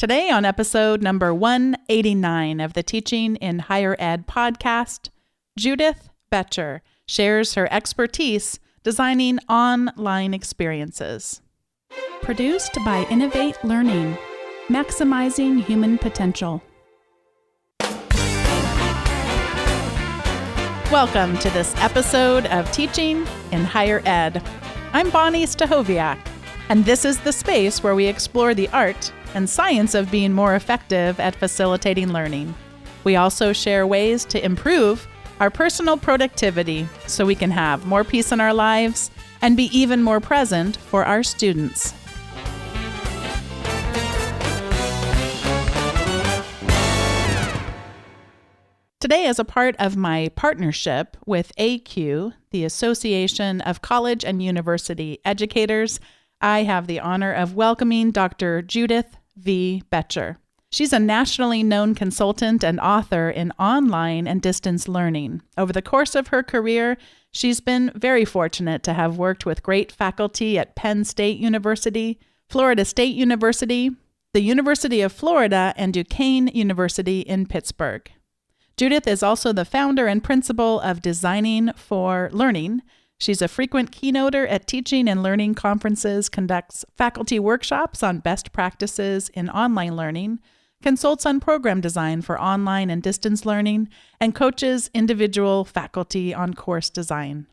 Today on episode number 189 of the Teaching in Higher Ed podcast, Judith Boettcher shares her expertise designing online experiences. Produced by Innovate Learning, maximizing human potential. Welcome to this episode of Teaching in Higher Ed. I'm Bonnie Stachowiak, and this is the space where we explore the art and science of being more effective at facilitating learning. We also share ways to improve our personal productivity so we can have more peace in our lives and be even more present for our students. Today, as a part of my partnership with ACUE, the Association of College and University Educators, I have the honor of welcoming Dr. Judith V. Boettcher. She's a nationally known consultant and author in online and distance learning. Over the course of her career, she's been very fortunate to have worked with great faculty at Penn State University, Florida State University, the University of Florida, and Duquesne University in Pittsburgh. Judith is also the founder and principal of Designing for Learning. She's a frequent keynoter at teaching and learning conferences, conducts faculty workshops on best practices in online learning, consults on program design for online and distance learning, and coaches individual faculty on course design.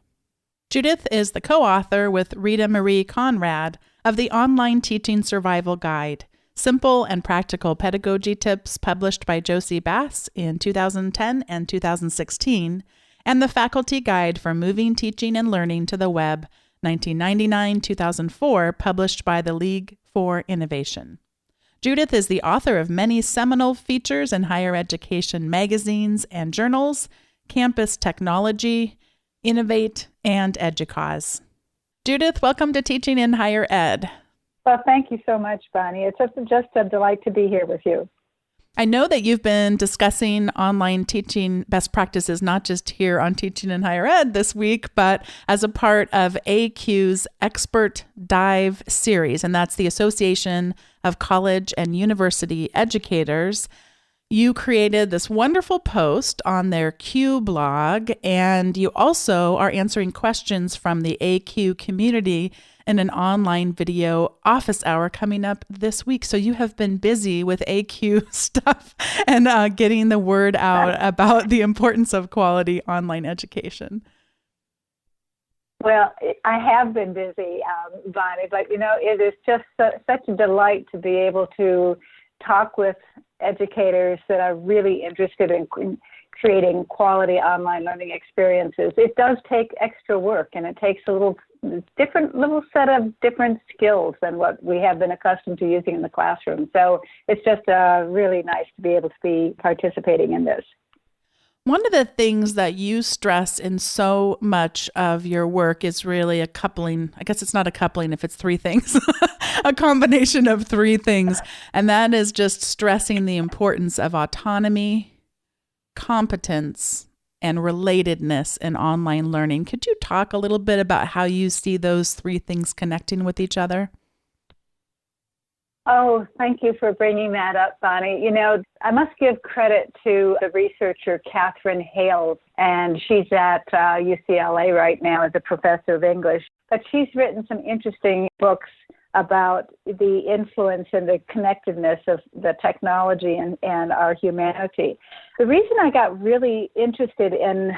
Judith is the co-author with Rita Marie Conrad of the Online Teaching Survival Guide, Simple and Practical Pedagogy Tips, published by Josie Bass in 2010 and 2016, and the Faculty Guide for Moving Teaching and Learning to the Web, 1999-2004, published by the League for Innovation. Judith is the author of many seminal features in higher education magazines and journals, Campus Technology, Innovate, and EDUCAUSE. Judith, welcome to Teaching in Higher Ed. Well, thank you so much, Bonnie. It's just a delight to be here with you. I know that you've been discussing online teaching best practices, not just here on Teaching in Higher Ed this week, but as a part of ACUE's Expert Dive series, and that's the Association of College and University Educators. You created this wonderful post on their Q blog, and you also are answering questions from the ACUE community in an online video office hour coming up this week. So you have been busy with ACUE stuff and getting the word out about the importance of quality online education. Well, I have been busy, Bonnie, but it is just such a delight to be able to talk with educators that are really interested in creating quality online learning experiences. It does take extra work, and it takes a little set of different skills than what we have been accustomed to using in the classroom. So it's just really nice to be able to be participating in this. One of the things that you stress in so much of your work is really a coupling. I guess it's not a coupling if it's three things, a combination of three things. And that is just stressing the importance of autonomy, competence, and relatedness in online learning. Could you talk a little bit about how you see those three things connecting with each other? Oh, thank you for bringing that up, Bonnie. I must give credit to the researcher Catherine Hales, and she's at UCLA right now as a professor of English. But she's written some interesting books about the influence and the connectedness of the technology and our humanity. The reason I got really interested in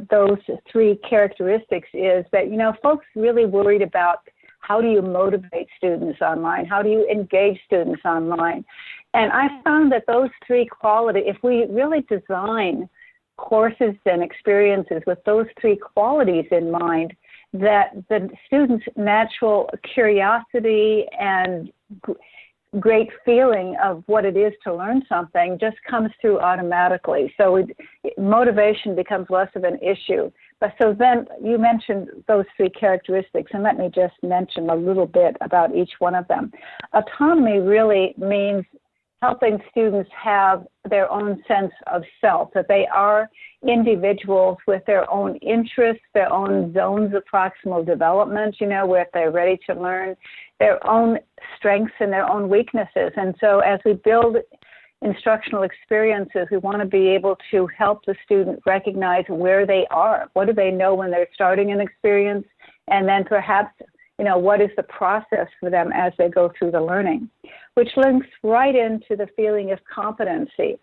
those three characteristics is that, folks really worried about how do you motivate students online? How do you engage students online? And I found that those three qualities, if we really design courses and experiences with those three qualities in mind, that the students' natural curiosity and great feeling of what it is to learn something just comes through automatically. So motivation becomes less of an issue. But so then you mentioned those three characteristics, and let me just mention a little bit about each one of them. Autonomy really means helping students have their own sense of self, that they are individuals with their own interests, their own zones of proximal development, where they're ready to learn, their own strengths and their own weaknesses. And so as we build instructional experiences, we want to be able to help the student recognize where they are. What do they know when they're starting an experience? And then perhaps, what is the process for them as they go through the learning, which links right into the feeling of competency.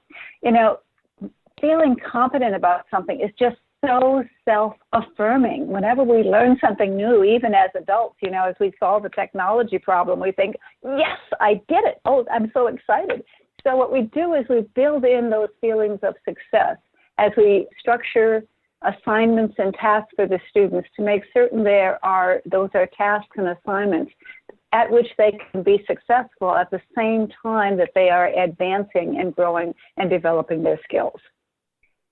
Feeling competent about something is just so self-affirming. Whenever we learn something new, even as adults, as we solve a technology problem, we think, yes, I did it. Oh, I'm so excited. So what we do is we build in those feelings of success as we structure assignments and tasks for the students to make certain those are tasks and assignments at which they can be successful at the same time that they are advancing and growing and developing their skills.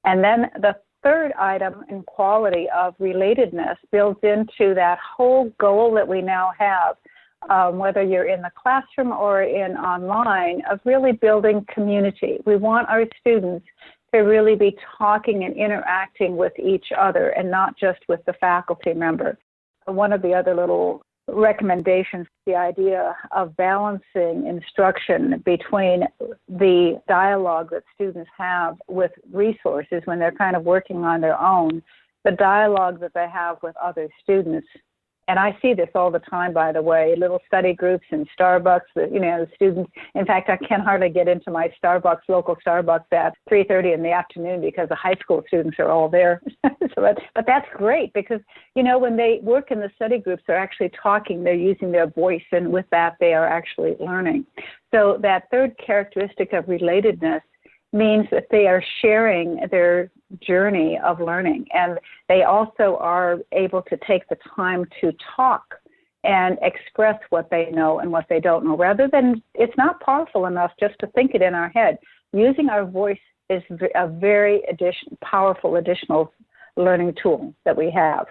And then the third item in quality of relatedness builds into that whole goal that we now have, whether you're in the classroom or in online, of really building community. We want our students to really be talking and interacting with each other and not just with the faculty member. One of the other little recommendations, the idea of balancing instruction between the dialogue that students have with resources when they're kind of working on their own, the dialogue that they have with other students. And I see this all the time, by the way, little study groups in Starbucks, the students. In fact, I can hardly get into my local Starbucks at 3:30 in the afternoon because the high school students are all there. But that's great because, when they work in the study groups, they're actually talking, they're using their voice, and with that, they are actually learning. So that third characteristic of relatedness means that they are sharing their journey of learning, and they also are able to take the time to talk and express what they know and what they don't know, rather than, it's not powerful enough just to think it in our head. Using our voice is a very powerful additional learning tool that we have.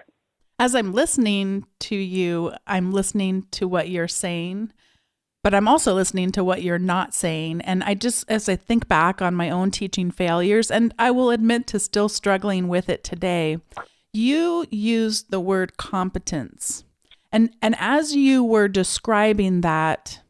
As I'm listening to you, I'm listening to what you're saying, but I'm also listening to what you're not saying. And as I think back on my own teaching failures, and I will admit to still struggling with it today, you used the word competence. And as you were describing that,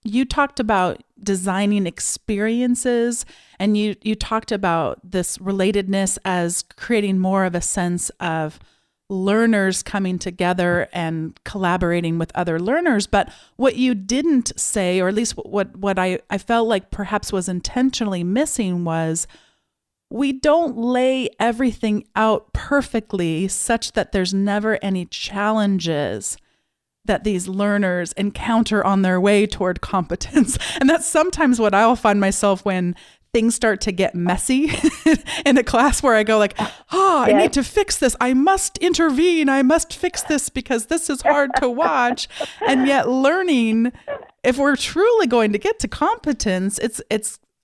you talked about designing experiences, and you talked about this relatedness as creating more of a sense of learners coming together and collaborating with other learners. But what you didn't say, or at least what I felt like perhaps was intentionally missing, was we don't lay everything out perfectly such that there's never any challenges that these learners encounter on their way toward competence. And that's sometimes what I'll find myself when things start to get messy in a class, where I go like, I need to fix this. I must intervene. I must fix this because this is hard to watch. And yet learning, if we're truly going to get to competence,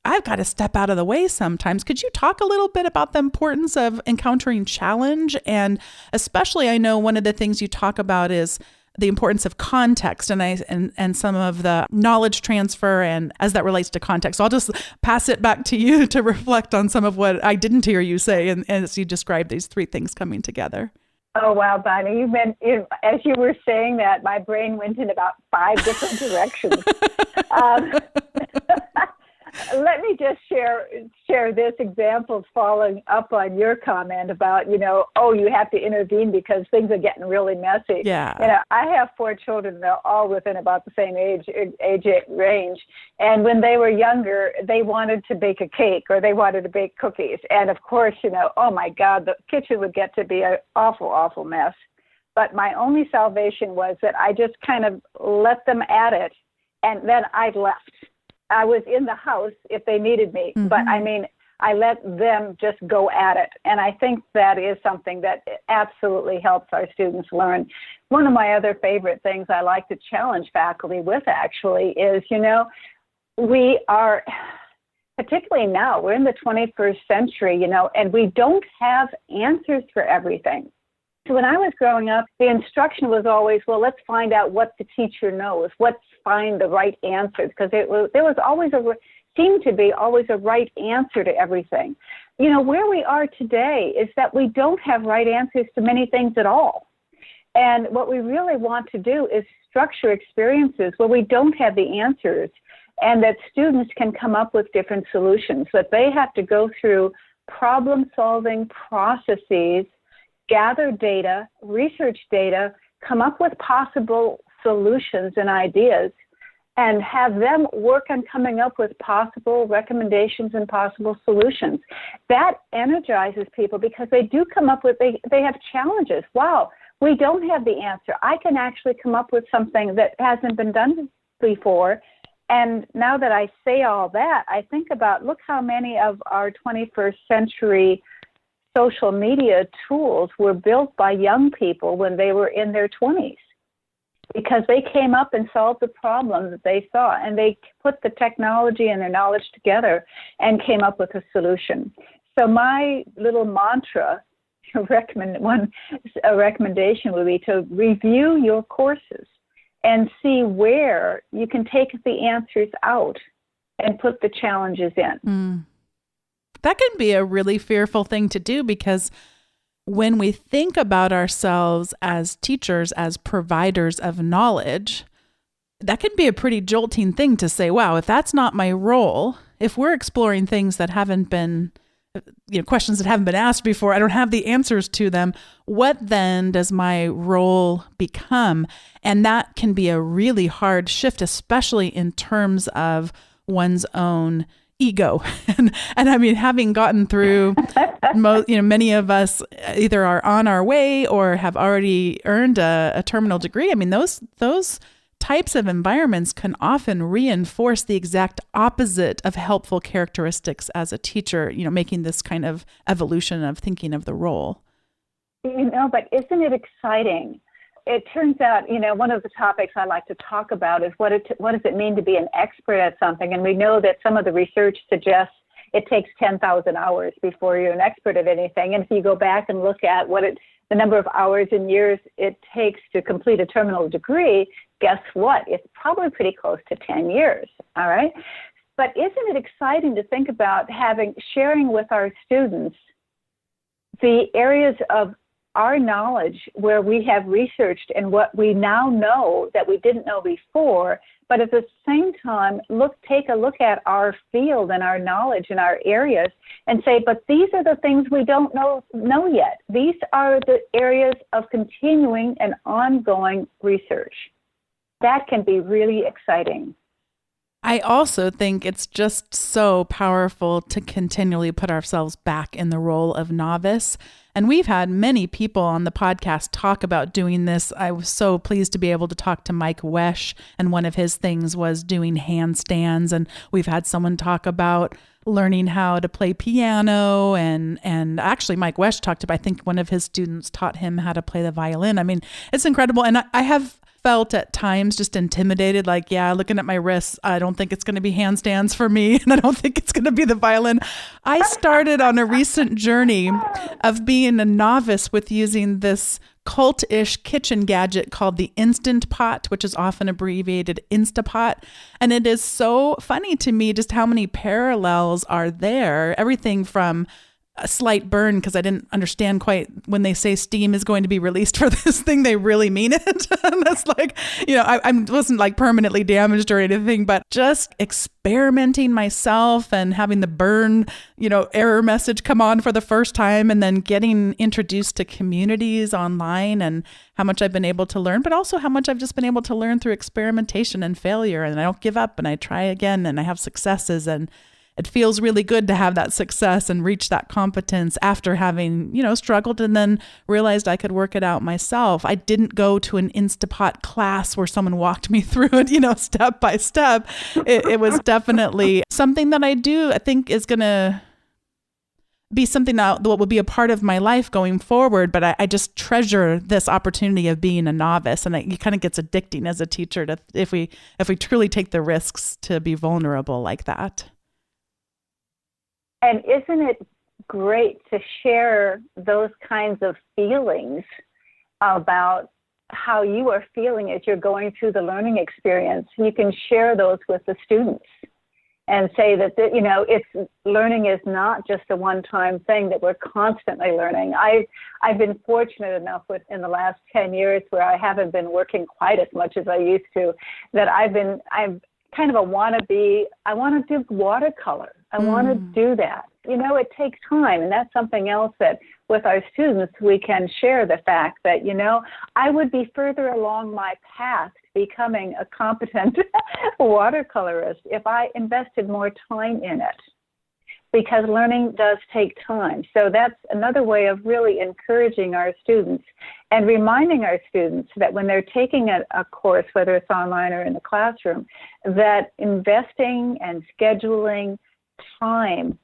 I've got to step out of the way sometimes. Could you talk a little bit about the importance of encountering challenge? And especially, I know one of the things you talk about is the importance of context and some of the knowledge transfer, and as that relates to context. So I'll just pass it back to you to reflect on some of what I didn't hear you say, and as you described these three things coming together. Oh, wow, Bonnie. As you were saying that, my brain went in about 5 different directions. Let me just share this example following up on your comment about, you have to intervene because things are getting really messy. Yeah. I have 4 children. They're all within about the same age range. And when they were younger, they wanted to bake a cake or they wanted to bake cookies. And of course, oh my God, the kitchen would get to be an awful, awful mess. But my only salvation was that I just kind of let them at it, and then I left. I was in the house if they needed me, but I let them just go at it. And I think that is something that absolutely helps our students learn. One of my other favorite things I like to challenge faculty with actually is, we are, particularly now, we're in the 21st century, and we don't have answers for everything. So when I was growing up, the instruction was always, well, let's find out what the teacher knows. Let's find the right answers, because there was always seemed to be always a right answer to everything. You know, where we are today is that we don't have right answers to many things at all. And what we really want to do is structure experiences where we don't have the answers, and that students can come up with different solutions, that they have to go through problem-solving processes, gather data, research data, come up with possible solutions and ideas, and have them work on coming up with possible recommendations and possible solutions. That energizes people because they do come up with, they have challenges. Wow, we don't have the answer. I can actually come up with something that hasn't been done before. And now that I say all that, I think about, look how many of our 21st century social media tools were built by young people when they were in their 20s, because they came up and solved the problem that they saw, and they put the technology and their knowledge together and came up with a solution. So my little mantra, a recommendation would be to review your courses and see where you can take the answers out and put the challenges in. That can be a really fearful thing to do, because when we think about ourselves as teachers, as providers of knowledge, that can be a pretty jolting thing to say, wow, if that's not my role, if we're exploring things that haven't been, questions that haven't been asked before, I don't have the answers to them, what then does my role become? And that can be a really hard shift, especially in terms of one's own ego. and I mean, having gotten through, many of us either are on our way or have already earned a terminal degree. I mean, those types of environments can often reinforce the exact opposite of helpful characteristics as a teacher, making this kind of evolution of thinking of the role. But isn't it exciting? It turns out, one of the topics I like to talk about is what does it mean to be an expert at something? And we know that some of the research suggests it takes 10,000 hours before you're an expert at anything. And if you go back and look at the number of hours and years it takes to complete a terminal degree, guess what? It's probably pretty close to 10 years, all right? But isn't it exciting to think about sharing with our students the areas of our knowledge where we have researched and what we now know that we didn't know before, but at the same time, take a look at our field and our knowledge and our areas and say, but these are the things we don't know yet. These are the areas of continuing and ongoing research. That can be really exciting. I also think it's just so powerful to continually put ourselves back in the role of novice. And we've had many people on the podcast talk about doing this. I was so pleased to be able to talk to Mike Wesch, and one of his things was doing handstands. And we've had someone talk about learning how to play piano. And actually Mike Wesch talked about, I think one of his students taught him how to play the violin. I mean, it's incredible. And I have felt at times just intimidated, like, looking at my wrists, I don't think it's going to be handstands for me, and I don't think it's going to be the violin. I started on a recent journey of being a novice with using this cult-ish kitchen gadget called the Instant Pot, which is often abbreviated Instapot. And it is so funny to me just how many parallels are there. Everything from a slight burn, because I didn't understand quite when they say steam is going to be released for this thing, they really mean it. And that's like, I wasn't like permanently damaged or anything, but just experimenting myself and having the burn, error message come on for the first time, and then getting introduced to communities online and how much I've been able to learn, but also how much I've just been able to learn through experimentation and failure. And I don't give up, and I try again, and I have successes, and it feels really good to have that success and reach that competence after having, struggled and then realized I could work it out myself. I didn't go to an Instapot class where someone walked me through it, step by step. It was definitely something that I think is going to be something that will be a part of my life going forward. But I just treasure this opportunity of being a novice. And it kind of gets addicting as a teacher if we truly take the risks to be vulnerable like that. And isn't it great to share those kinds of feelings about how you are feeling as you're going through the learning experience. You can share those with the students and say that, learning is not just a one-time thing, that we're constantly learning. I've been fortunate enough in the last 10 years where I haven't been working quite as much as I used to, that I'm kind of a wannabe. I want to do watercolor. I want to do that. It takes time, and that's something else that with our students we can share the fact that, I would be further along my path to becoming a competent watercolorist if I invested more time in it, because learning does take time. So that's another way of really encouraging our students and reminding our students that when they're taking a course, whether it's online or in the classroom, that investing and scheduling time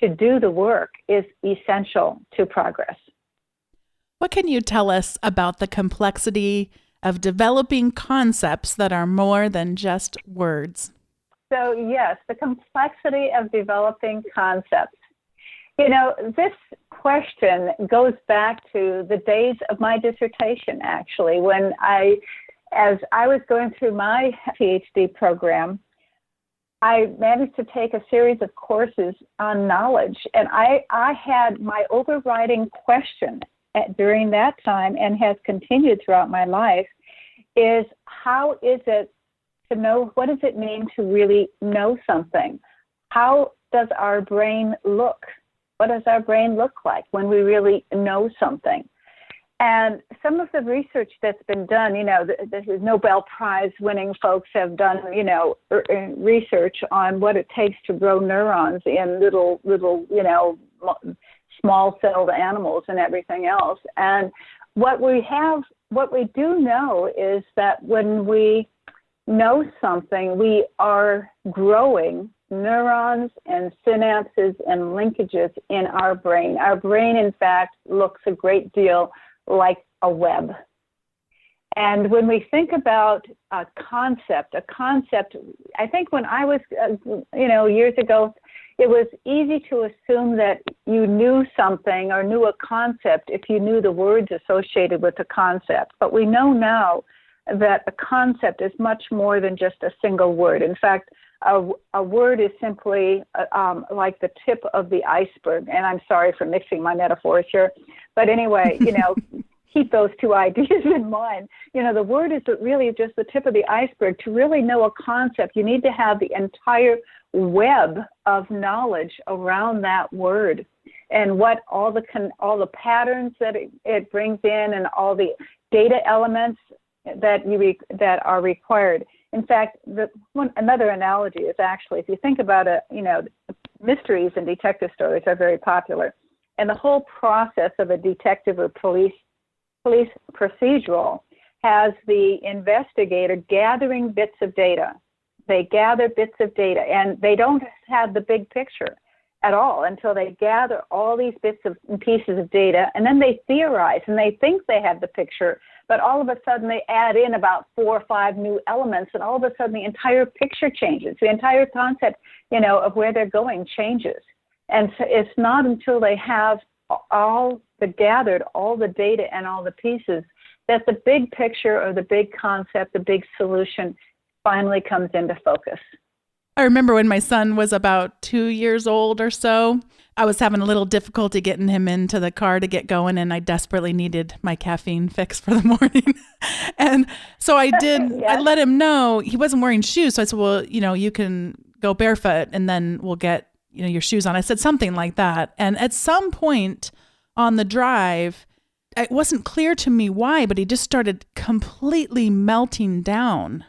to do the work is essential to progress. What can you tell us about the complexity of developing concepts that are more than just words? So yes, the complexity of developing concepts. This question goes back to the days of my dissertation, actually, as I was going through my PhD program, I managed to take a series of courses on knowledge, and I had my overriding question during that time, and has continued throughout my life, is how is it to know, what does it mean to really know something? How does our brain look? What does our brain look like when we really know something? And some of the research that's been done, the Nobel Prize winning folks have done, research on what it takes to grow neurons in little, small-celled animals and everything else. And what we do know is that when we know something, we are growing neurons and synapses and linkages in our brain. Our brain, in fact, looks a great deal like a web. And when we think about a concept, I think when I was, years ago, it was easy to assume that you knew something or knew a concept if you knew the words associated with the concept. But we know now that a concept is much more than just a single word. In fact, a word is simply like the tip of the iceberg. And I'm sorry for mixing my metaphors here. But anyway, keep those two ideas in mind. The word is really just the tip of the iceberg. To really know a concept, you need to have the entire web of knowledge around that word, and what all the patterns that it brings in, and all the data elements that are required. In fact, another analogy is actually, if you think about mysteries and detective stories are very popular, and the whole process of a detective or police procedural has the investigator gathering bits of data. They gather bits of data, and they don't have the big picture at all until they gather all these bits and pieces of data, and then they theorize, and they think they have the picture, but all of a sudden they add in about 4 or 5 new elements, and all of a sudden the entire picture changes. The entire concept, of where they're going changes. And so it's not until they have all the data and all the pieces, that the big picture or the big concept, the big solution finally comes into focus. I remember when my son was about 2 years old or so, I was having a little difficulty getting him into the car to get going, and I desperately needed my caffeine fix for the morning. And so I did, yes. I let him know he wasn't wearing shoes. So I said, well, you can go barefoot and then we'll get, your shoes on. I said something like that. And at some point on the drive, it wasn't clear to me why, but he just started completely melting down.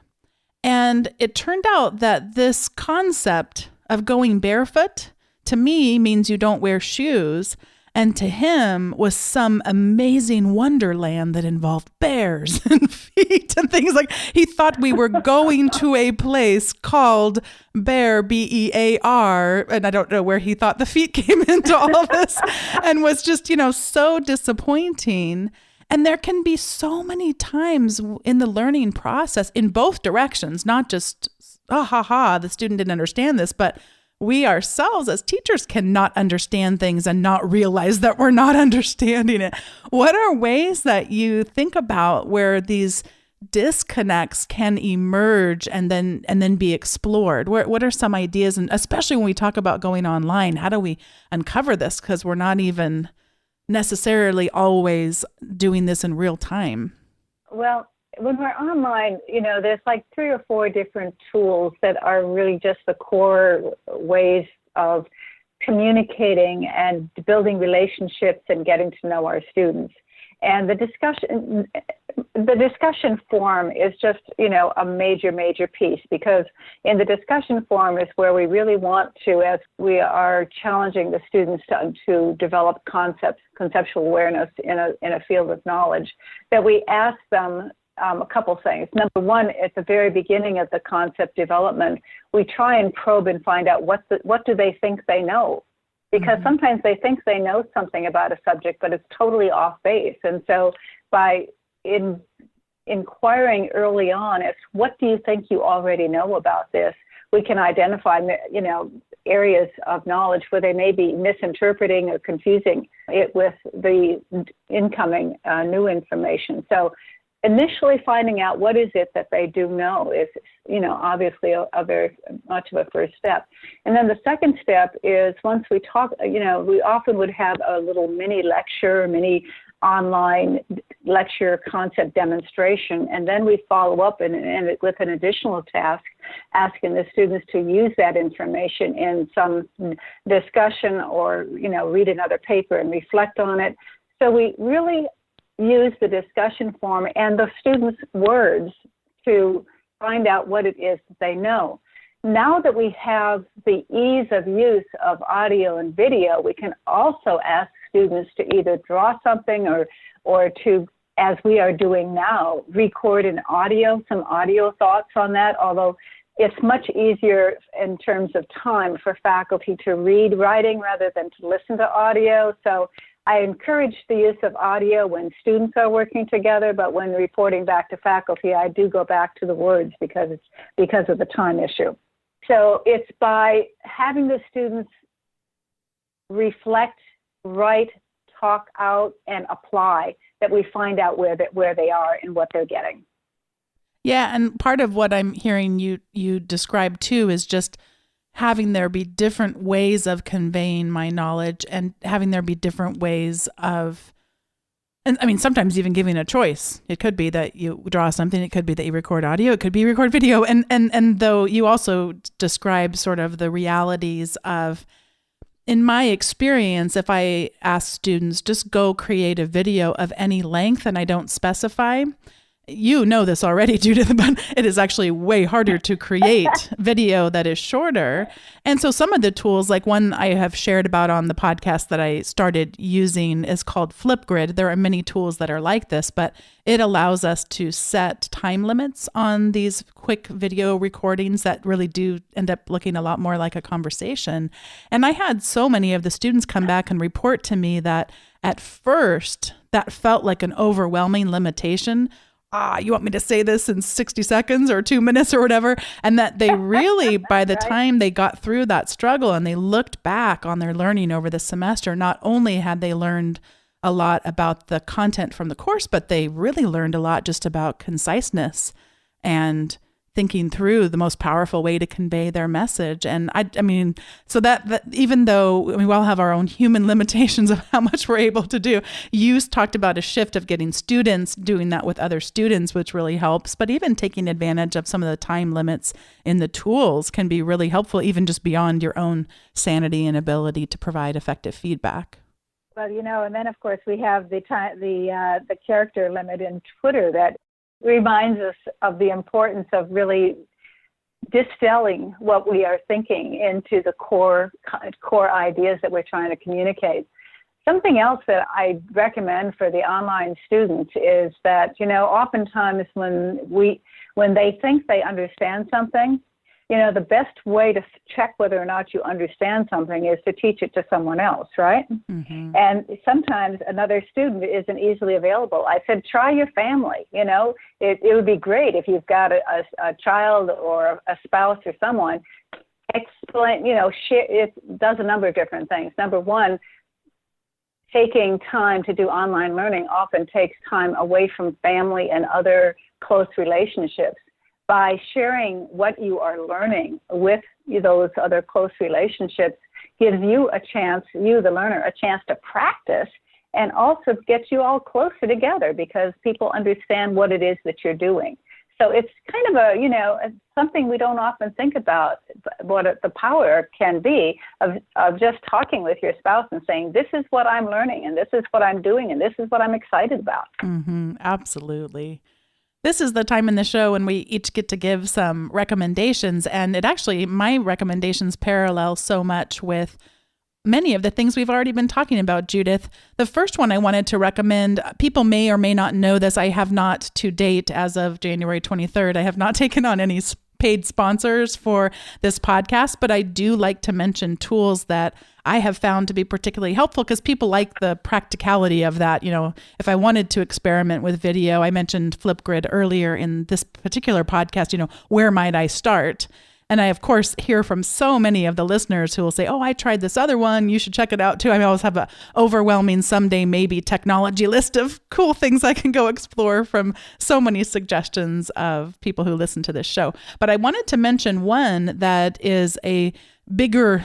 And it turned out that this concept of going barefoot to me means you don't wear shoes. And to him was some amazing wonderland that involved bears and feet and things like. He thought we were going to a place called Bear, Bear. And I don't know where he thought the feet came into all of this, and was just, so disappointing. And there can be so many times in the learning process in both directions, not just, the student didn't understand this, but we ourselves as teachers cannot understand things and not realize that we're not understanding it. What are ways that you think about where these disconnects can emerge and then be explored? What are some ideas? And especially when we talk about going online, how do we uncover this? Because we're not even necessarily always doing this in real time. Well, when we're online, there's like 3 or 4 different tools that are really just the core ways of communicating and building relationships and getting to know our students. And the discussion forum is just, a major piece, because in the discussion forum is where we really want to, as we are challenging the students to develop conceptual awareness in a field of knowledge, that we ask them a couple things. Number one, at the very beginning of the concept development, we try and probe and find out what do they think they know. Because sometimes they think they know something about a subject, but it's totally off base. And so by inquiring early on as what do you think you already know about this, we can identify, areas of knowledge where they may be misinterpreting or confusing it with the incoming new information. So initially finding out what is it that they do know is, obviously a very much of a first step. And then the second step is once we talk, we often would have a little mini online lecture concept demonstration, and then we follow up and with an additional task, asking the students to use that information in some discussion or, read another paper and reflect on it. So we really use the discussion forum and the students' words to find out what it is that they know. Now that we have the ease of use of audio and video, we can also ask students to either draw something or to, as we are doing now, record some audio thoughts on that, although it's much easier in terms of time for faculty to read writing rather than to listen to audio. So I encourage the use of audio when students are working together, but when reporting back to faculty, I do go back to the words because of the time issue. So it's by having the students reflect, write, talk out, and apply that we find out where they are and what they're getting. Yeah, and part of what I'm hearing you describe too is just having there be different ways of conveying my knowledge and having there be different ways of, and I mean, sometimes even giving a choice. It could be that you draw something. It could be that you record audio. It could be you record video. And though you also describe sort of the realities of, in my experience, if I ask students, just go create a video of any length and I don't specify, you know this already, Judith, but it is actually way harder to create video that is shorter. And so some of the tools, like one I have shared about on the podcast that I started using is called Flipgrid. There are many tools that are like this, but it allows us to set time limits on these quick video recordings that really do end up looking a lot more like a conversation. And I had so many of the students come back and report to me that at first that felt like an overwhelming limitation. You want me to say this in 60 seconds or 2 minutes or whatever? And that they really, by the time they got through that struggle and they looked back on their learning over the semester, not only had they learned a lot about the content from the course, but they really learned a lot just about conciseness and thinking through the most powerful way to convey their message. And I mean, so that even though we all have our own human limitations of how much we're able to do, you talked about a shift of getting students doing that with other students, which really helps. But even taking advantage of some of the time limits in the tools can be really helpful, even just beyond your own sanity and ability to provide effective feedback. Well, and then of course we have the character limit in Twitter that reminds us of the importance of really distilling what we are thinking into the core ideas that we're trying to communicate. Something else that I recommend for the online students is that, oftentimes when they think they understand something, the best way to check whether or not you understand something is to teach it to someone else, right? Mm-hmm. And sometimes another student isn't easily available. I said, try your family. It would be great if you've got a child or a spouse or someone. explain, it does a number of different things. Number one, taking time to do online learning often takes time away from family and other close relationships. By sharing what you are learning with those other close relationships gives you a chance, you the learner, a chance to practice and also gets you all closer together because people understand what it is that you're doing. So it's kind of something we don't often think about, what the power can be of just talking with your spouse and saying, this is what I'm learning and this is what I'm doing and this is what I'm excited about. Mm-hmm, absolutely. This is the time in the show when we each get to give some recommendations, and my recommendations parallel so much with many of the things we've already been talking about, Judith. The first one I wanted to recommend, people may or may not know this, I have not to date, as of January 23rd, I have not taken on any paid sponsors for this podcast, but I do like to mention tools that I have found to be particularly helpful because people like the practicality of that. If I wanted to experiment with video, I mentioned Flipgrid earlier in this particular podcast, where might I start? And I, of course, hear from so many of the listeners who will say, oh, I tried this other one. You should check it out, too. I always have an overwhelming someday maybe technology list of cool things I can go explore from so many suggestions of people who listen to this show. But I wanted to mention one that is a bigger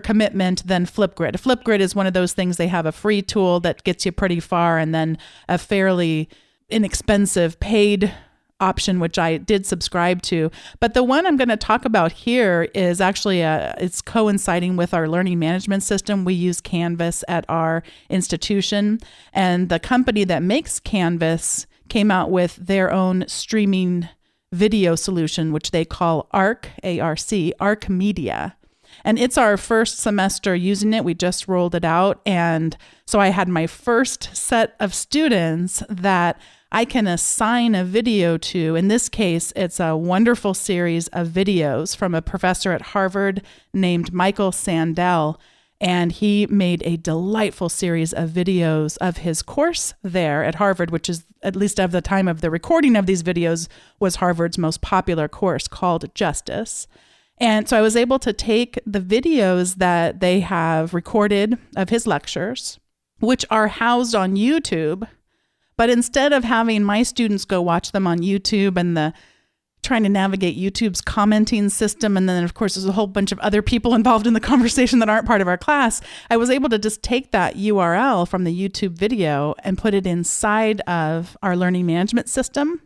commitment than Flipgrid. Flipgrid is one of those things, they have a free tool that gets you pretty far and then a fairly inexpensive paid option, which I did subscribe to. But the one I'm going to talk about here is actually it's coinciding with our learning management system. We use Canvas at our institution, and the company that makes Canvas came out with their own streaming video solution, which they call ARC, A-R-C, ARC Media. And it's our first semester using it. We just rolled it out. And so I had my first set of students that I can assign a video to. In this case, it's a wonderful series of videos from a professor at Harvard named Michael Sandel. And he made a delightful series of videos of his course there at Harvard, which is, at least at the time of the recording of these videos, was Harvard's most popular course called Justice. And so I was able to take the videos that they have recorded of his lectures, which are housed on YouTube. But instead of having my students go watch them on YouTube and trying to navigate YouTube's commenting system, and then of course there's a whole bunch of other people involved in the conversation that aren't part of our class, I was able to just take that URL from the YouTube video and put it inside of our learning management system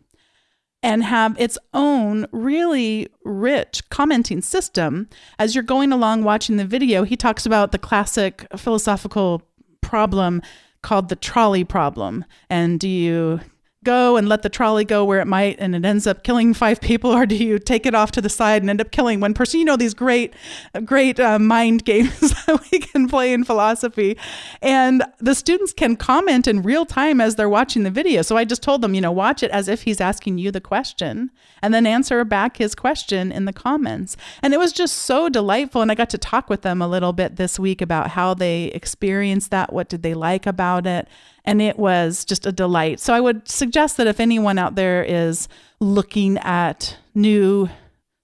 and have its own really rich commenting system. As you're going along watching the video, he talks about the classic philosophical problem called the trolley problem. And do you go and let the trolley go where it might and it ends up killing 5 people, or do you take it off to the side and end up killing 1 person? These great mind games that we can play in philosophy. And the students can comment in real time as they're watching the video. So I just told them, watch it as if he's asking you the question and then answer back his question in the comments. And it was just so delightful. And I got to talk with them a little bit this week about how they experienced that. What did they like about it? And it was just a delight. So I would suggest that if anyone out there is looking at new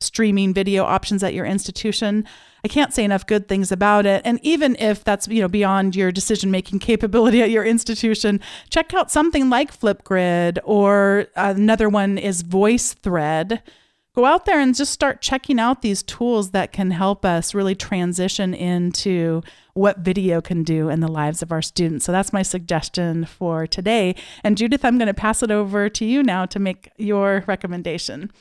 streaming video options at your institution, I can't say enough good things about it. And even if that's, beyond your decision-making capability at your institution, check out something like Flipgrid, or another one is VoiceThread. Go out there and just start checking out these tools that can help us really transition into what video can do in the lives of our students. So that's my suggestion for today. And Judith, I'm going to pass it over to you now to make your recommendation.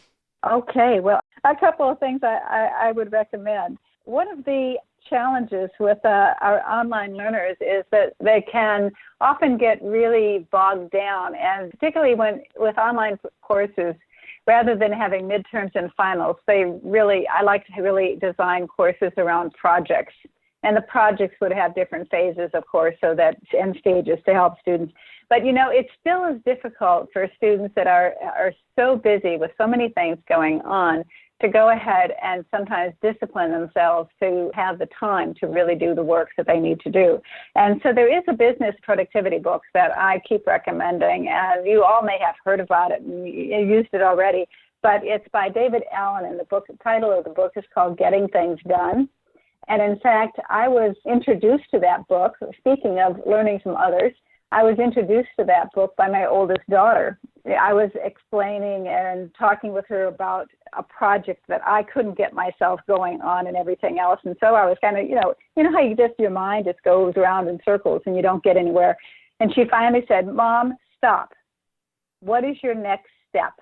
Okay, well, a couple of things I would recommend. One of the challenges with our online learners is that they can often get really bogged down, and particularly with online courses, rather than having midterms and finals, I like to really design courses around projects. And the projects would have different phases, of course, so that end stages to help students. But, it still is difficult for students that are so busy with so many things going on to go ahead and sometimes discipline themselves to have the time to really do the work that they need to do. And so there is a business productivity book that I keep recommending, and you all may have heard about it and used it already. but it's by David Allen, and the title of the book is called Getting Things Done. And in fact, I was introduced to that book, speaking of learning from others, I was introduced to that book by my oldest daughter. I was explaining and talking with her about a project that I couldn't get myself going on and everything else. And so I was kind of, you know how your mind just goes around in circles and you don't get anywhere. And she finally said, "Mom, stop. What is your next step?"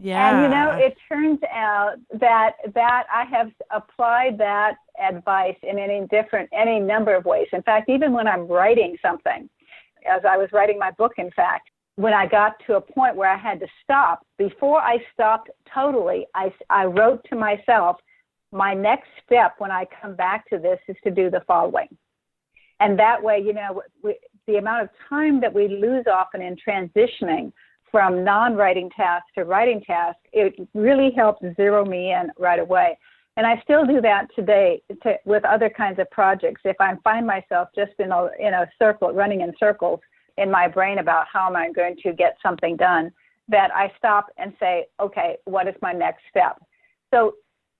Yeah. And, it turns out that I have applied that advice in any number of ways. In fact, even when I'm writing something, as I was writing my book, in fact, when I got to a point where I had to stop, before I stopped totally, I wrote to myself, my next step when I come back to this is to do the following. And that way, the amount of time that we lose often in transitioning from non-writing tasks to writing tasks, it really helps zero me in right away. And I still do that today with other kinds of projects. If I find myself just in a circle, running in circles in my brain about how am I going to get something done, that I stop and say, okay, what is my next step? So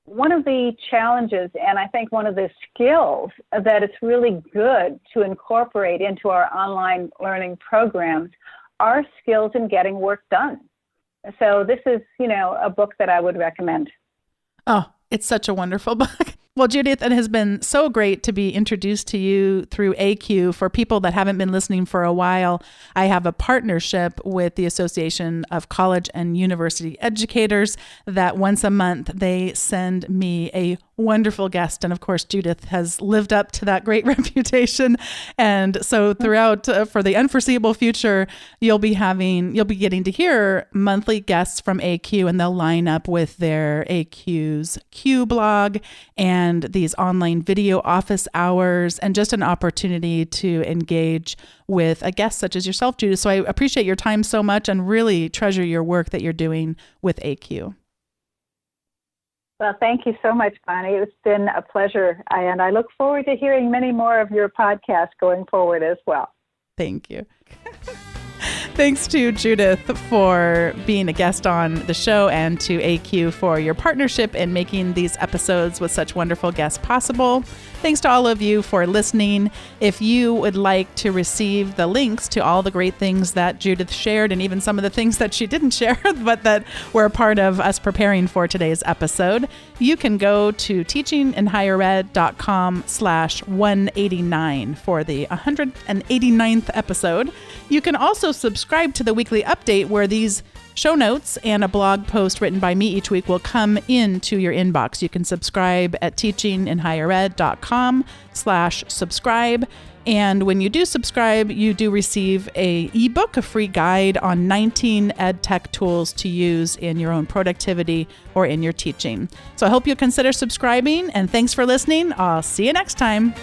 one of the challenges, and I think one of the skills that it's really good to incorporate into our online learning programs are skills in getting work done. So this is, a book that I would recommend. Oh, it's such a wonderful book. Well, Judith, it has been so great to be introduced to you through AQ. For people that haven't been listening for a while, I have a partnership with the Association of College and University Educators that once a month they send me a wonderful guest. And of course, Judith has lived up to that great reputation. And so throughout, for the unforeseeable future, you'll be getting to hear monthly guests from AQ, and they'll line up with their AQ's Q blog and these online video office hours, and just an opportunity to engage with a guest such as yourself, Judith. So I appreciate your time so much and really treasure your work that you're doing with AQ. Well, thank you so much, Bonnie. It's been a pleasure, and I look forward to hearing many more of your podcasts going forward as well. Thank you. Thanks to Judith for being a guest on the show, and to AQ for your partnership in making these episodes with such wonderful guests possible. Thanks to all of you for listening. If you would like to receive the links to all the great things that Judith shared, and even some of the things that she didn't share, but that were a part of us preparing for today's episode, you can go to teachinginhighered.com/189 for the 189th episode. You can also subscribe to the weekly update, where these show notes and a blog post written by me each week will come into your inbox. You can subscribe at teachinginhighered.com/subscribe. And when you do subscribe, you do receive a ebook, a free guide on 19 ed tech tools to use in your own productivity or in your teaching. So I hope you'll consider subscribing, and thanks for listening. I'll see you next time.